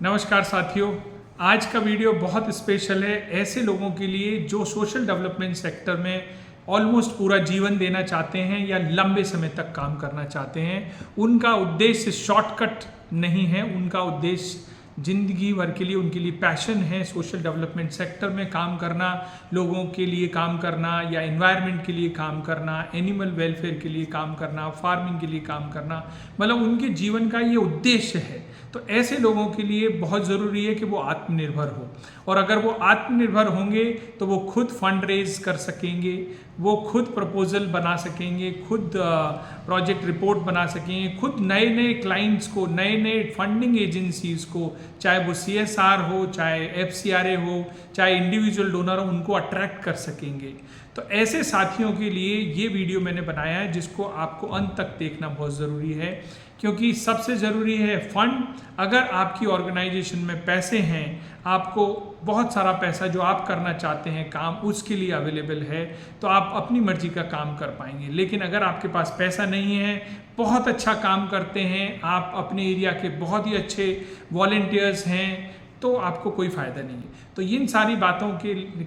नमस्कार साथियों, आज का वीडियो बहुत स्पेशल है ऐसे लोगों के लिए जो सोशल डेवलपमेंट सेक्टर में ऑलमोस्ट पूरा जीवन देना चाहते हैं या लंबे समय तक काम करना चाहते हैं। उनका उद्देश्य शॉर्टकट नहीं है, उनका उद्देश्य जिंदगी भर के लिए उनके लिए पैशन है सोशल डेवलपमेंट सेक्टर में काम करना, लोगों के लिए काम करना या एनवायरनमेंट के लिए काम करना, एनिमल वेलफेयर के लिए काम करना, फार्मिंग के लिए काम करना, मतलब उनके जीवन का ये उद्देश्य है। तो ऐसे लोगों के लिए बहुत ज़रूरी है कि वो आत्मनिर्भर हो, और अगर वो आत्मनिर्भर होंगे तो वो खुद फंड रेज कर सकेंगे, वो खुद प्रपोजल बना सकेंगे, खुद प्रोजेक्ट रिपोर्ट बना सकेंगे, खुद नए नए क्लाइंट्स को, नए नए फंडिंग एजेंसीज को, चाहे वो CSR हो, चाहे FCRA हो, चाहे इंडिविजुअल डोनर हो, उनको अट्रैक्ट कर सकेंगे। तो ऐसे साथियों के लिए ये वीडियो मैंने बनाया है जिसको आपको अंत तक देखना बहुत ज़रूरी है, क्योंकि सबसे ज़रूरी है फंड। अगर आपकी ऑर्गेनाइजेशन में पैसे हैं, आपको बहुत सारा पैसा जो आप करना चाहते हैं काम उसके लिए अवेलेबल है, तो आप अपनी मर्जी का काम कर पाएंगे। लेकिन अगर आपके पास पैसा नहीं है, बहुत अच्छा काम करते हैं, आप अपने एरिया के बहुत ही अच्छे वॉलंटियर्स हैं, तो आपको कोई फ़ायदा नहीं है। तो इन सारी बातों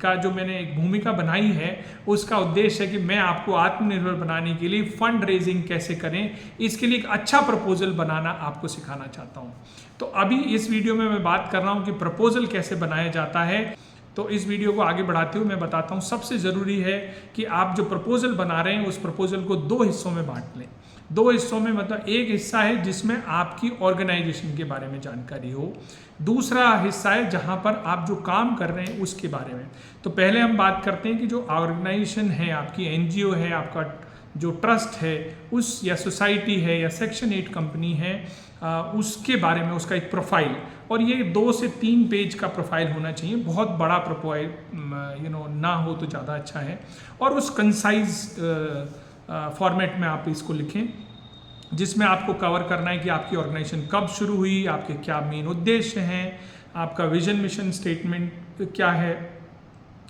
का जो मैंने एक भूमिका बनाई है, उसका उद्देश्य है कि मैं आपको आत्मनिर्भर बनाने के लिए फंड रेजिंग कैसे करें, इसके लिए एक अच्छा प्रपोजल बनाना आपको सिखाना चाहता हूं। तो अभी इस वीडियो में मैं बात कर रहा हूं कि प्रपोजल कैसे बनाया जाता है। तो इस वीडियो को आगे बढ़ाते हुए मैं बताता हूं, सबसे ज़रूरी है कि आप जो प्रपोजल बना रहे हैं उस प्रपोजल को 2 हिस्सों में बांट लें। 2 हिस्सों में मतलब एक हिस्सा है जिसमें आपकी ऑर्गेनाइजेशन के बारे में जानकारी हो, दूसरा हिस्सा है जहां पर आप जो काम कर रहे हैं उसके बारे में। तो पहले हम बात करते हैं कि जो ऑर्गेनाइजेशन है, आपकी NGO है, आपका जो ट्रस्ट है उस, या सोसाइटी है, या सेक्शन 8 कंपनी है, उसके बारे में उसका एक प्रोफाइल। और ये 2 से 3 पेज का प्रोफाइल होना चाहिए, बहुत बड़ा प्रोफाइल ना हो तो ज़्यादा अच्छा है। और उस कंसाइज फॉर्मेट में आप इसको लिखें, जिसमें आपको कवर करना है कि आपकी ऑर्गेनाइजेशन कब शुरू हुई, आपके क्या मेन उद्देश्य हैं, आपका विजन मिशन स्टेटमेंट क्या है।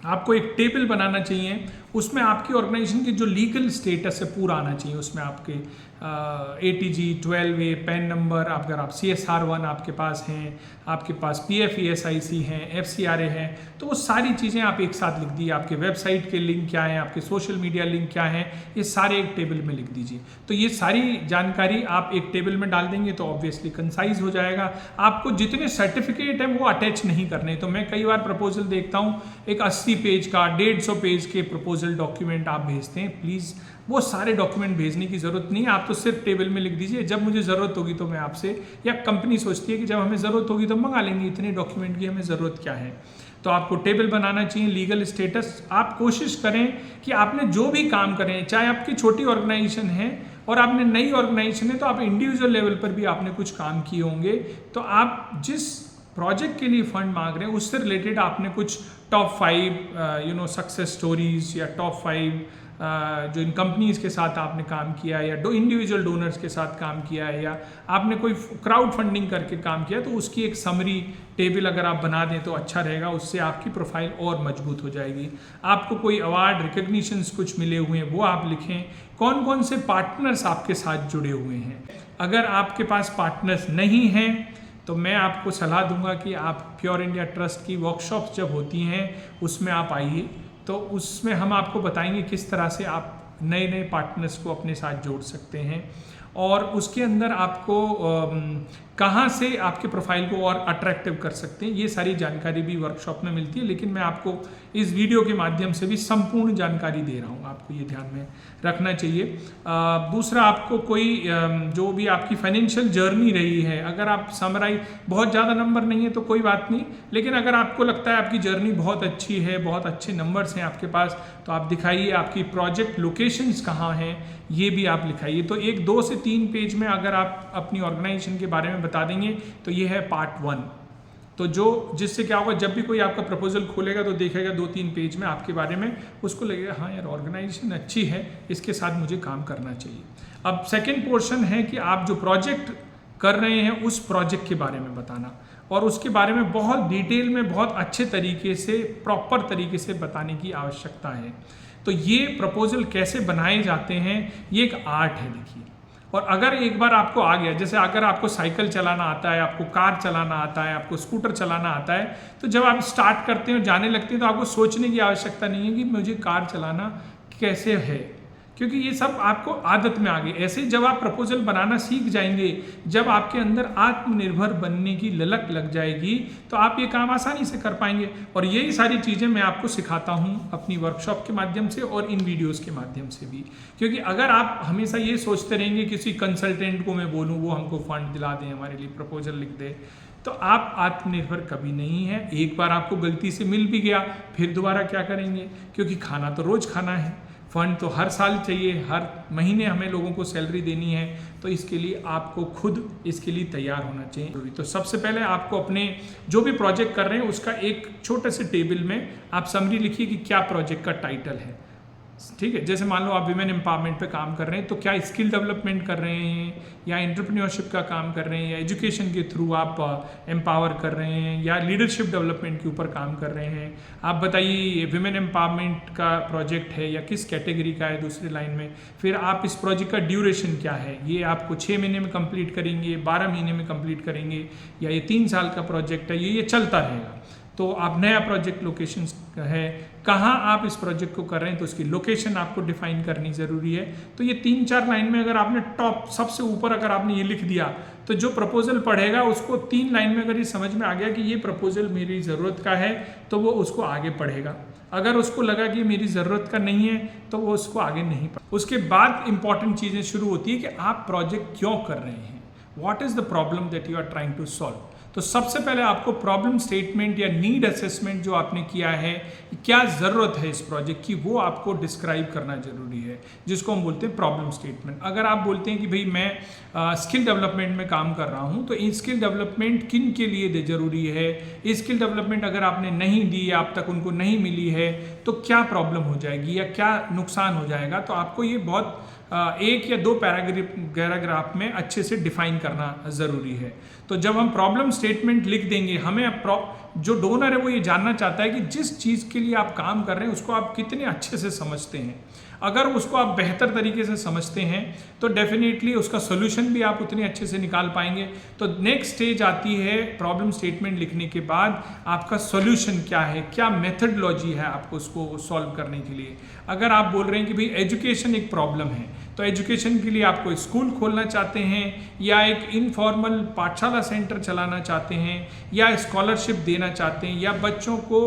आपको एक टेबल बनाना चाहिए, उसमें आपकी ऑर्गेनाइजेशन की जो लीगल स्टेटस है पूरा आना चाहिए। उसमें आपके ATG 12A पैन नंबर, अगर आप CSR1 आपके पास हैं, आपके पास PFESIC हैं, FCRA हैं, तो वो सारी चीज़ें आप एक साथ लिख दीजिए। आपके वेबसाइट के लिंक क्या हैं, आपके सोशल मीडिया लिंक क्या हैं, ये सारे एक टेबल में लिख दीजिए। तो ये सारी जानकारी आप एक टेबल में डाल देंगे तो ऑब्वियसली कंसाइज हो जाएगा। आपको जितने सर्टिफिकेट हैं वो अटैच नहीं करने। तो मैं कई बार प्रपोजल देखता हूँ, एक 80 पेज का, 150 पेज के प्रपोजल डॉक्यूमेंट आप भेजते हैं। प्लीज़ वो सारे डॉक्यूमेंट भेजने की ज़रूरत नहीं है, आप तो सिर्फ टेबल में लिख दीजिए, जब मुझे ज़रूरत होगी तो मैं आपसे, या कंपनी सोचती है कि जब हमें ज़रूरत होगी तो मंगा लेंगे, इतने डॉक्यूमेंट की हमें ज़रूरत क्या है। तो आपको टेबल बनाना चाहिए, लीगल स्टेटस। आप कोशिश करें कि आपने जो भी काम करें, चाहे आपकी छोटी ऑर्गेनाइजेशन है और आपने नई ऑर्गेनाइजेशन है, तो आप इंडिविजुअल लेवल पर भी आपने कुछ काम किए होंगे, तो आप जिस प्रोजेक्ट के लिए फंड मांग रहे हैं उससे रिलेटेड आपने कुछ टॉप 5 सक्सेस स्टोरीज, या टॉप 5 जो इन कंपनीज के साथ आपने काम किया, या इंडिविजुअल डोनर्स के साथ काम किया है, या आपने कोई क्राउड फंडिंग करके काम किया, तो उसकी एक समरी टेबल अगर आप बना दें तो अच्छा रहेगा। उससे आपकी प्रोफाइल और मजबूत हो जाएगी। आपको कोई अवार्ड, रिकग्निशंस कुछ मिले हुए हैं वो आप लिखें। कौन कौन से पार्टनर्स आपके साथ जुड़े हुए हैं। अगर आपके पास पार्टनर्स नहीं हैं तो मैं आपको सलाह दूंगा कि आप प्योर इंडिया ट्रस्ट की वर्कशॉप्स जब होती हैं उसमें आप आइए, तो उसमें हम आपको बताएंगे किस तरह से आप नए नए पार्टनर्स को अपने साथ जोड़ सकते हैं, और उसके अंदर आपको कहाँ से आपके प्रोफाइल को और अट्रैक्टिव कर सकते हैं, ये सारी जानकारी भी वर्कशॉप में मिलती है। लेकिन मैं आपको इस वीडियो के माध्यम से भी संपूर्ण जानकारी दे रहा हूँ, आपको ये ध्यान में रखना चाहिए। दूसरा, आपको कोई जो भी आपकी फाइनेंशियल जर्नी रही है, अगर आप समराइज, बहुत ज़्यादा नंबर नहीं है तो कोई बात नहीं, लेकिन अगर आपको लगता है आपकी जर्नी बहुत अच्छी है, बहुत अच्छे नंबर्स हैं आपके पास, तो आप दिखाइए। आपकी प्रोजेक्ट लोकेशंस कहाँ हैं ये भी आप लिखाइए। तो एक 2 से 3 पेज में अगर आप अपनी ऑर्गेनाइजेशन के बारे में बता देंगे तो ये है पार्ट 1। तो जिससे क्या होगा, जब भी कोई आपका प्रपोजल खोलेगा तो देखेगा 2-3 पेज में आपके बारे में, उसको लगेगा हाँ यार ऑर्गेनाइजेशन अच्छी है, इसके साथ मुझे काम करना चाहिए। अब सेकेंड पोर्शन है कि आप जो प्रोजेक्ट कर रहे हैं उस प्रोजेक्ट के बारे में बताना, और उसके बारे में बहुत डिटेल में, बहुत अच्छे तरीके से, प्रॉपर तरीके से बताने की आवश्यकता है। तो ये प्रपोजल कैसे बनाए जाते हैं, ये एक आर्ट है। देखिए, और अगर एक बार आपको आ गया, जैसे अगर आपको साइकिल चलाना आता है, आपको कार चलाना आता है, आपको स्कूटर चलाना आता है, तो जब आप स्टार्ट करते हैं और जाने लगते हैं तो आपको सोचने की आवश्यकता नहीं है कि मुझे कार चलाना कैसे है, क्योंकि ये सब आपको आदत में आ गई। ऐसे जब आप प्रपोजल बनाना सीख जाएंगे, जब आपके अंदर आत्मनिर्भर बनने की ललक लग जाएगी, तो आप ये काम आसानी से कर पाएंगे। और यही सारी चीज़ें मैं आपको सिखाता हूँ अपनी वर्कशॉप के माध्यम से और इन वीडियोस के माध्यम से भी। क्योंकि अगर आप हमेशा ये सोचते रहेंगे किसी कंसल्टेंट को मैं बोलूँ वो हमको फंड दिला दें, हमारे लिए प्रपोजल लिख दे, तो आप आत्मनिर्भर कभी नहीं है। एक बार आपको गलती से मिल भी गया, फिर दोबारा क्या करेंगे, क्योंकि खाना तो रोज़ खाना है, फंड तो हर साल चाहिए, हर महीने हमें लोगों को सैलरी देनी है, तो इसके लिए आपको खुद इसके लिए तैयार होना चाहिए। तो सबसे पहले आपको अपने जो भी प्रोजेक्ट कर रहे हैं उसका एक छोटे से टेबल में आप समरी लिखिए कि क्या प्रोजेक्ट का टाइटल है, ठीक है। जैसे मान लो आप विमेन एम्पावरमेंट पे काम कर रहे हैं, तो क्या स्किल डेवलपमेंट कर रहे हैं, या एंटरप्रेन्योरशिप का काम कर रहे हैं, या एजुकेशन के थ्रू आप एम्पावर कर रहे हैं, या लीडरशिप डेवलपमेंट के ऊपर काम कर रहे हैं। आप बताइए विमेन एम्पावरमेंट का प्रोजेक्ट है या किस कैटेगरी का है, दूसरी लाइन में। फिर आप इस प्रोजेक्ट का ड्यूरेशन क्या है, ये आपको 6 महीने में कंप्लीट करेंगे, 12 महीने में कंप्लीट करेंगे, या ये 3 साल का प्रोजेक्ट है, ये चलता रहेगा। तो आप नया प्रोजेक्ट लोकेशन है, कहाँ आप इस प्रोजेक्ट को कर रहे हैं, तो उसकी लोकेशन आपको डिफाइन करनी ज़रूरी है। तो ये 3-4 लाइन में अगर आपने टॉप सबसे ऊपर अगर आपने ये लिख दिया, तो जो प्रपोजल पढ़ेगा उसको 3 लाइन में अगर ये समझ में आ गया कि ये प्रपोजल मेरी ज़रूरत का है, तो वो उसको आगे पढ़ेगा। अगर उसको लगा कि मेरी ज़रूरत का नहीं है, तो वो उसको आगे नहीं पढ़े। उसके बाद इंपॉर्टेंट चीज़ें शुरू होती है कि आप प्रोजेक्ट क्यों कर रहे हैं, what is the problem that you are trying to solve. तो सबसे पहले आपको प्रॉब्लम स्टेटमेंट या नीड असेसमेंट जो आपने किया है, क्या ज़रूरत है इस प्रोजेक्ट की, वो आपको डिस्क्राइब करना जरूरी है, जिसको हम बोलते हैं प्रॉब्लम स्टेटमेंट। अगर आप बोलते हैं कि भाई मैं स्किल डेवलपमेंट में काम कर रहा हूँ, तो ये स्किल डेवलपमेंट किन के लिए ज़रूरी है, स्किल डेवलपमेंट अगर आपने नहीं दी, आप तक उनको नहीं मिली है, तो क्या प्रॉब्लम हो जाएगी या क्या नुकसान हो जाएगा। तो आपको ये बहुत 1 या 2 पैराग्राफ में अच्छे से डिफाइन करना ज़रूरी है। तो जब हम प्रॉब्लम स्टेटमेंट लिख देंगे, हमें जो डोनर है वो ये जानना चाहता है कि जिस चीज़ के लिए आप काम कर रहे हैं उसको आप कितने अच्छे से समझते हैं। अगर उसको आप बेहतर तरीके से समझते हैं तो डेफिनेटली उसका सोल्यूशन भी आप उतने अच्छे से निकाल पाएंगे। तो नेक्स्ट स्टेज आती है प्रॉब्लम स्टेटमेंट लिखने के बाद आपका सोल्यूशन क्या है, क्या मेथडोलॉजी है आपको उसको सॉल्व करने के लिए। अगर आप बोल रहे हैं कि भाई एजुकेशन एक प्रॉब्लम है, तो एजुकेशन के लिए आप कोई स्कूल खोलना चाहते हैं, या एक इनफॉर्मल पाठशाला सेंटर चलाना चाहते हैं, या स्कॉलरशिप देना चाहते हैं, या बच्चों को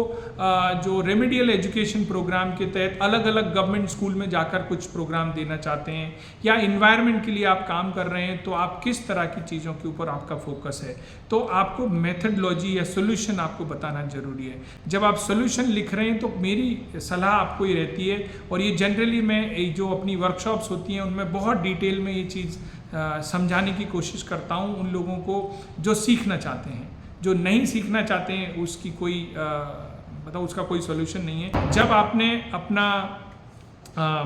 जो रेमेडियल एजुकेशन प्रोग्राम के तहत अलग अलग गवर्नमेंट स्कूल में जाकर कुछ प्रोग्राम देना चाहते हैं, या इन्वायरमेंट के लिए आप काम कर रहे हैं, तो आप किस तरह की चीज़ों के ऊपर आपका फोकस है, तो आपको मेथडोलॉजी या सोल्यूशन आपको बताना जरूरी है। जब आप सोल्यूशन लिख रहे हैं तो मेरी सलाह आपको ये रहती है, और ये जनरली मैं जो अपनी वर्कशॉप्स होती हैं उनमें बहुत डिटेल में ये चीज़ समझाने की कोशिश करता हूँ उन लोगों को जो सीखना चाहते हैं। जो नहीं सीखना चाहते हैं उसकी कोई मतलब उसका कोई सोल्यूशन नहीं है। जब आपने अपना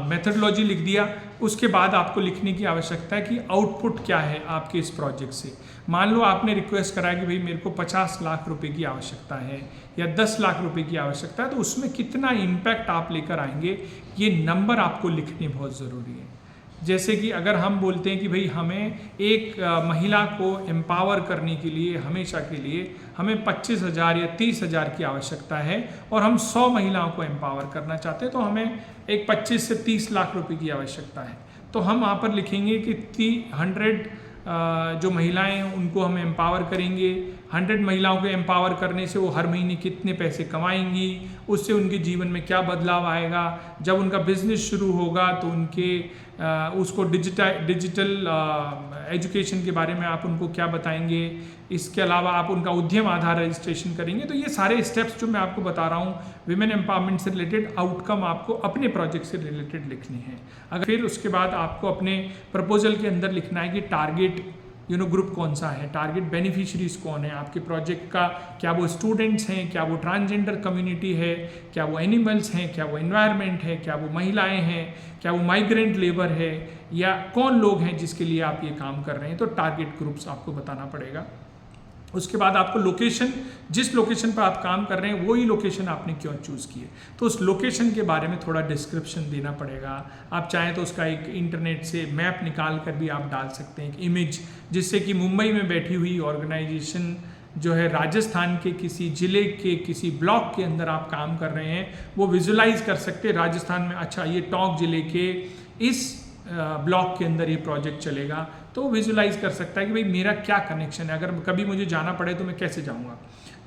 मेथडोलॉजी लिख दिया, उसके बाद आपको लिखने की आवश्यकता है कि आउटपुट क्या है आपके इस प्रोजेक्ट से। मान लो आपने रिक्वेस्ट करा कि भाई मेरे को 50 लाख रुपए की आवश्यकता है या 10 लाख रुपए की आवश्यकता है, तो उसमें कितना इम्पैक्ट आप लेकर आएंगे, ये नंबर आपको लिखने बहुत ज़रूरी है। जैसे कि अगर हम बोलते हैं कि भाई हमें एक महिला को एम्पावर करने के लिए हमेशा के लिए हमें 25,000 या 30,000 की आवश्यकता है, और हम 100 महिलाओं को एम्पावर करना चाहते हैं, तो हमें एक 25 से 30 लाख रुपए की आवश्यकता है। तो हम वहाँ पर लिखेंगे कि 100 जो महिलाएं हैं उनको हम एम्पावर करेंगे। 100 महिलाओं को एम्पावर करने से वो हर महीने कितने पैसे कमाएंगी, उससे उनके जीवन में क्या बदलाव आएगा। जब उनका बिजनेस शुरू होगा तो उनके उसको डिजिटल एजुकेशन के बारे में आप उनको क्या बताएंगे। इसके अलावा आप उनका उद्यम आधार रजिस्ट्रेशन करेंगे। तो ये सारे स्टेप्स जो मैं आपको बता रहा हूँ विमेन एम्पावरमेंट से रिलेटेड आउटकम आपको अपने प्रोजेक्ट से रिलेटेड लिखने हैं। अगर फिर उसके बाद आपको अपने प्रपोजल के अंदर लिखना है कि टारगेट ग्रुप कौन सा है, टारगेट बेनिफिशरीज कौन है आपके प्रोजेक्ट का। क्या वो स्टूडेंट्स हैं, क्या वो ट्रांसजेंडर कम्युनिटी है, क्या वो एनिमल्स हैं, क्या वो एनवायरनमेंट है, क्या वो महिलाएं हैं, क्या वो माइग्रेंट लेबर है, या कौन लोग हैं जिसके लिए आप ये काम कर रहे हैं। तो टारगेट ग्रुप्स आपको बताना पड़ेगा। उसके बाद आपको लोकेशन, जिस लोकेशन पर आप काम कर रहे हैं वही लोकेशन आपने क्यों चूज़ की है, तो उस लोकेशन के बारे में थोड़ा डिस्क्रिप्शन देना पड़ेगा। आप चाहें तो उसका एक इंटरनेट से मैप निकाल कर भी आप डाल सकते हैं, एक इमेज, जिससे कि मुंबई में बैठी हुई ऑर्गेनाइजेशन जो है राजस्थान के किसी ज़िले के किसी ब्लॉक के अंदर आप काम कर रहे हैं, वो विजुलाइज कर सकते हैं राजस्थान में, अच्छा ये टोंक ज़िले के इस ब्लॉक के अंदर ये प्रोजेक्ट चलेगा, तो विजुलाइज कर सकता है कि भाई मेरा क्या कनेक्शन है, अगर कभी मुझे जाना पड़े तो मैं कैसे जाऊंगा।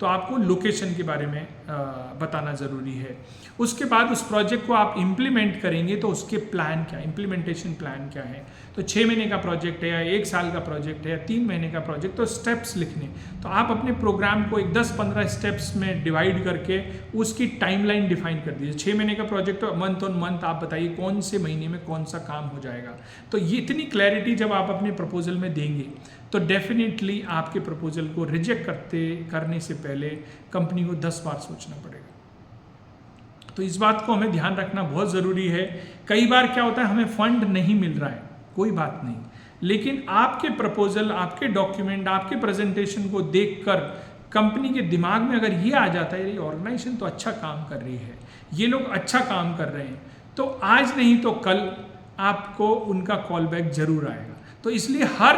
तो आपको लोकेशन के बारे में बताना ज़रूरी है। उसके बाद उस प्रोजेक्ट को आप इम्प्लीमेंट करेंगे तो उसके प्लान क्या, इम्प्लीमेंटेशन प्लान क्या है, तो 6 महीने का प्रोजेक्ट है या 1 साल का प्रोजेक्ट है या 3 महीने का प्रोजेक्ट, तो स्टेप्स लिखने, तो आप अपने प्रोग्राम को एक 10-15 स्टेप्स में डिवाइड करके उसकी टाइमलाइन डिफाइन कर दीजिए। 6 महीने का प्रोजेक्ट तो मंथ ऑन मंथ आप बताइए कौन से महीने में कौन सा काम हो जाएगा। तो ये इतनी क्लैरिटी जब आप अपने प्रपोजल में देंगे तो डेफिनेटली आपके प्रपोजल को रिजेक्ट करने से पहले कंपनी को 10 बार सोचना पड़ेगा। तो इस बात को हमें ध्यान रखना बहुत ज़रूरी है। कई बार क्या होता है, हमें फंड नहीं मिल रहा है, कोई बात नहीं, लेकिन आपके प्रपोजल, आपके डॉक्यूमेंट, आपके प्रेजेंटेशन को देखकर कंपनी के दिमाग में अगर ये आ जाता है ये ऑर्गेनाइजेशन तो अच्छा काम कर रही है, ये लोग अच्छा काम कर रहे हैं, तो आज नहीं तो कल आपको उनका कॉल बैक जरूर आएगा। तो इसलिए हर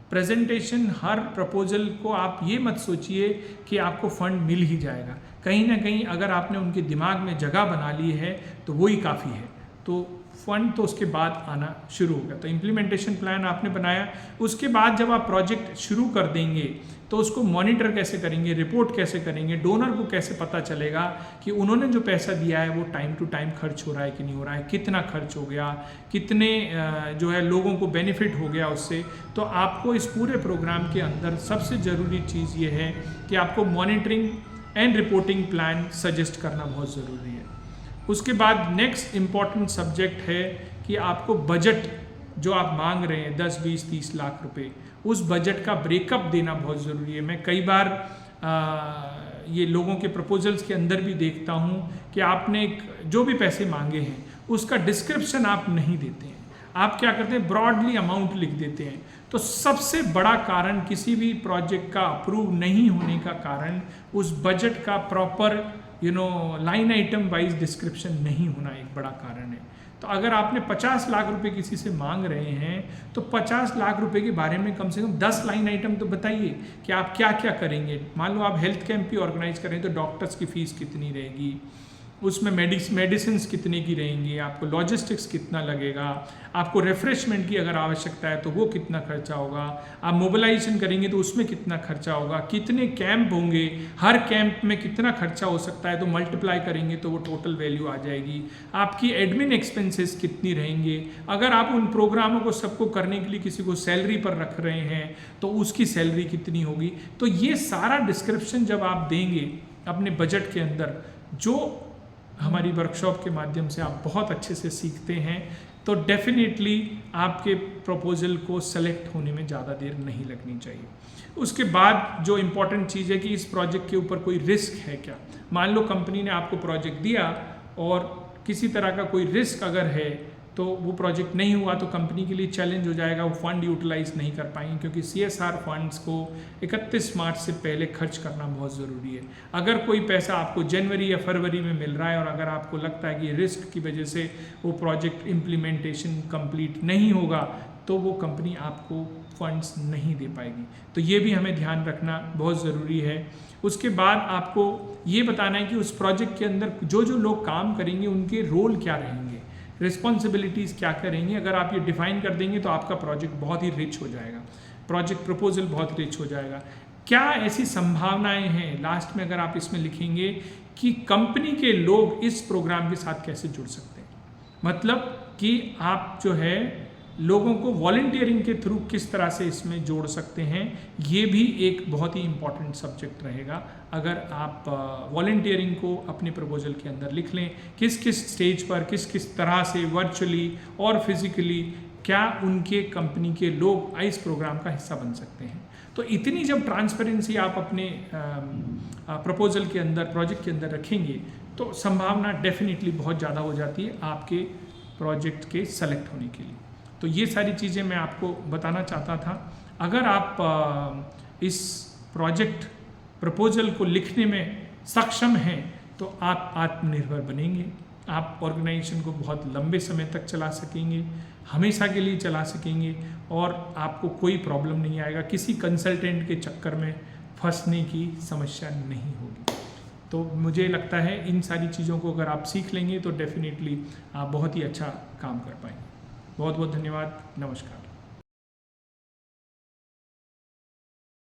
प्रेजेंटेशन, हर प्रपोजल को आप ये मत सोचिए कि आपको फंड मिल ही जाएगा। कहीं ना कहीं अगर आपने उनके दिमाग में जगह बना ली है तो वही काफ़ी है, तो फंड तो उसके बाद आना शुरू होगा। तो इम्प्लीमेंटेशन प्लान आपने बनाया, उसके बाद जब आप प्रोजेक्ट शुरू कर देंगे तो उसको मॉनिटर कैसे करेंगे, रिपोर्ट कैसे करेंगे, डोनर को कैसे पता चलेगा कि उन्होंने जो पैसा दिया है वो टाइम टू टाइम खर्च हो रहा है कि नहीं हो रहा है, कितना खर्च हो गया, कितने जो है लोगों को बेनिफिट हो गया उससे। तो आपको इस पूरे प्रोग्राम के अंदर सबसे ज़रूरी चीज़ ये है कि आपको monitoring and reporting plan suggest करना बहुत ज़रूरी है। उसके बाद नेक्स्ट इम्पॉर्टेंट सब्जेक्ट है कि आपको बजट जो आप मांग रहे हैं 10, 20, 30 लाख रुपए, उस बजट का ब्रेकअप देना बहुत ज़रूरी है। मैं कई बार ये लोगों के प्रपोजल्स के अंदर भी देखता हूँ कि आपने जो भी पैसे मांगे हैं उसका डिस्क्रिप्शन आप नहीं देते हैं, आप क्या करते हैं ब्रॉडली अमाउंट लिख देते हैं। तो सबसे बड़ा कारण किसी भी प्रोजेक्ट का अप्रूव नहीं होने का कारण उस बजट का proper line item wise description नहीं होना एक बड़ा कारण है। तो अगर आपने 50 लाख रुपए किसी से मांग रहे हैं तो 50 लाख रुपए के बारे में कम से कम 10 लाइन आइटम तो बताइए कि आप क्या क्या करेंगे। मान लो आप हेल्थ कैंप भी ऑर्गेनाइज करें तो डॉक्टर्स की फीस कितनी रहेगी, उसमें मेडिसिन कितने की रहेंगी, आपको लॉजिस्टिक्स कितना लगेगा, आपको रिफ्रेशमेंट की अगर आवश्यकता है तो वो कितना खर्चा होगा, आप मोबिलाइजेशन करेंगे तो उसमें कितना खर्चा होगा, कितने कैंप होंगे, हर कैंप में कितना खर्चा हो सकता है, तो मल्टीप्लाई करेंगे तो वो टोटल वैल्यू आ जाएगी। आपकी एडमिन एक्सपेंसेस कितनी रहेंगे, अगर आप उन प्रोग्रामों को सबको करने के लिए किसी को सैलरी पर रख रहे हैं तो उसकी सैलरी कितनी होगी। तो ये सारा डिस्क्रिप्शन जब आप देंगे अपने बजट के अंदर, जो हमारी वर्कशॉप के माध्यम से आप बहुत अच्छे से सीखते हैं, तो डेफिनेटली आपके प्रपोजल को सेलेक्ट होने में ज़्यादा देर नहीं लगनी चाहिए। उसके बाद जो इम्पोर्टेंट चीज़ है कि इस प्रोजेक्ट के ऊपर कोई रिस्क है क्या। मान लो कंपनी ने आपको प्रोजेक्ट दिया और किसी तरह का कोई रिस्क अगर है तो वो प्रोजेक्ट नहीं हुआ तो कंपनी के लिए चैलेंज हो जाएगा, वो फंड यूटिलाइज नहीं कर पाएंगे, क्योंकि CSR फंड्स को 31 मार्च से पहले खर्च करना बहुत ज़रूरी है। अगर कोई पैसा आपको जनवरी या फरवरी में मिल रहा है और अगर आपको लगता है कि रिस्क की वजह से वो प्रोजेक्ट इम्प्लीमेंटेशन कंप्लीट नहीं होगा तो वो कंपनी आपको फंड्स नहीं दे पाएगी। तो ये भी हमें ध्यान रखना बहुत ज़रूरी है। उसके बाद आपको ये बताना है कि उस प्रोजेक्ट के अंदर जो जो लोग काम करेंगे उनके रोल क्या रहेंगे, रिस्पॉन्सिबिलिटीज़ क्या करेंगे। अगर आप ये डिफाइन कर देंगे तो आपका प्रोजेक्ट बहुत ही रिच हो जाएगा, प्रोजेक्ट प्रपोजल बहुत रिच हो जाएगा। क्या ऐसी संभावनाएं हैं, लास्ट में अगर आप इसमें लिखेंगे कि कंपनी के लोग इस प्रोग्राम के साथ कैसे जुड़ सकते हैं, मतलब कि आप जो है लोगों को वॉलंटियरिंग के थ्रू किस तरह से इसमें जोड़ सकते हैं, ये भी एक बहुत ही इम्पॉर्टेंट सब्जेक्ट रहेगा। अगर आप वॉलंटियरिंग को अपने प्रपोजल के अंदर लिख लें, किस किस स्टेज पर किस किस तरह से वर्चुअली और फिजिकली क्या उनके कंपनी के लोग इस प्रोग्राम का हिस्सा बन सकते हैं। तो इतनी जब ट्रांसपेरेंसी आप अपने प्रपोजल के अंदर, प्रोजेक्ट के अंदर रखेंगे तो संभावना डेफिनेटली बहुत ज़्यादा हो जाती है आपके प्रोजेक्ट के सेलेक्ट होने के लिए। तो ये सारी चीज़ें मैं आपको बताना चाहता था। अगर आप इस प्रोजेक्ट प्रपोजल को लिखने में सक्षम हैं तो आप आत्मनिर्भर बनेंगे। आप ऑर्गेनाइजेशन को बहुत लंबे समय तक चला सकेंगे, हमेशा के लिए चला सकेंगे और आपको कोई प्रॉब्लम नहीं आएगा, किसी कंसल्टेंट के चक्कर में फंसने की समस्या नहीं होगी। तो मुझे लगता है इन सारी चीज़ों को अगर आप सीख लेंगे तो डेफिनेटली आप बहुत ही अच्छा काम कर पाएंगे। बहुत बहुत धन्यवाद। नमस्कार।